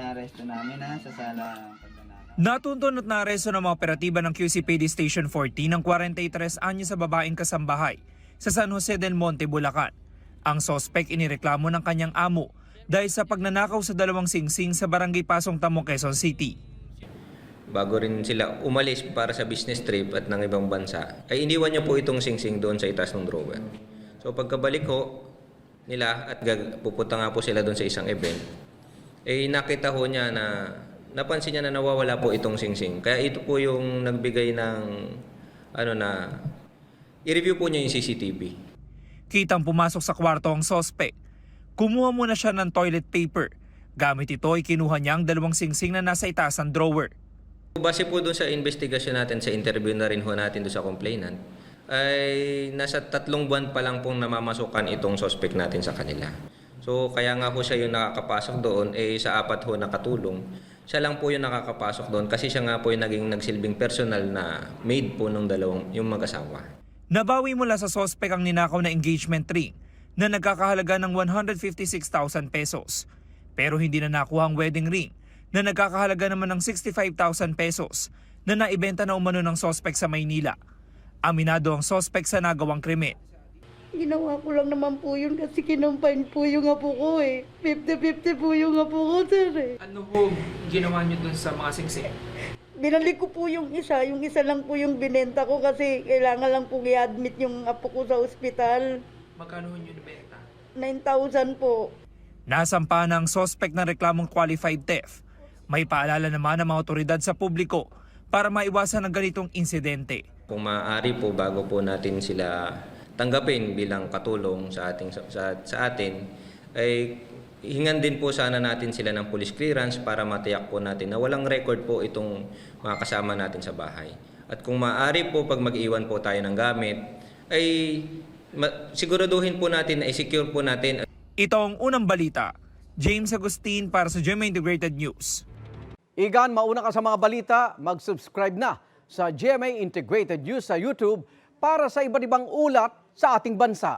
inaaresto namin sa sala pagnanakaw. Natuntun at naaresto ng mga operatiba ng QCPD Station 40 ng 43 anyos sa babaeng kasambahay sa San Jose del Monte, Bulacan. Ang sospek inireklamo ng kanyang amo dahil sa pagnanakaw sa dalawang singsing sa barangay Pasong Tamo, Quezon City. Bago rin sila umalis para sa business trip at ng ibang bansa, ay iniwan niya po itong singsing doon sa itaas ng drawer. So pagkabalik ko nila at pupunta nga po sila doon sa isang event, eh nakita ho niya na napansin niya na nawawala po itong singsing. Kaya ito po yung nagbigay ng i-review po niya yung CCTV. Kitang pumasok sa kwarto ang sospek. Kumuha muna siya ng toilet paper. Gamit ito ay kinuha niya ang dalawang singsing na nasa itaas ng drawer. Base po doon sa investigasyon natin, sa interview na rin ho natin doon sa complainant, ay nasa 3 buwan pa lang pong namamasukan itong suspect natin sa kanila. So kaya nga po siya yung nakakapasok doon, sa 4 ho na katulong. Siya lang po yung nakakapasok doon kasi siya nga po yung naging nagsilbing personal na maid po ng yung mag-asawa. Nabawi mula sa sospek ang ninakaw na engagement ring na nagkakahalaga ng 156,000 pesos. Pero hindi na nakuha ang wedding ring na nagkakahalaga naman ng 65,000 pesos na naibenta na umano ng sospek sa Maynila. Aminado ang sospek sa nagawang krimen. Ginawa ko lang naman po yun kasi kinumpain po yung apo ko eh. 50-50 po yung apo ko, sir eh. Ano ho ginawa niyo dun sa mga singsing? Binalik ko po yung isa lang po yung binenta ko kasi kailangan lang po i-admit yung apo ko sa ospital. Magkano ho niyo nabenta? 9,000 po. Nasampa na ang sospek ng reklamong qualified theft. May paalala naman ng mga otoridad sa publiko para maiwasan ang ganitong insidente. Kung maaari po, bago po natin sila tanggapin bilang katulong sa atin, ay hingan din po sana natin sila ng police clearance para matiyak po natin na walang record po itong mga kasama natin sa bahay. At kung maaari po, pag mag-iwan po tayo ng gamit, ay siguraduhin po natin na i-secure po natin. Ito ang unang balita. James Agustin para sa GMA Integrated News. Igan, mauna ka sa mga balita, mag-subscribe na sa GMA Integrated News sa YouTube para sa iba't ibang ulat sa ating bansa.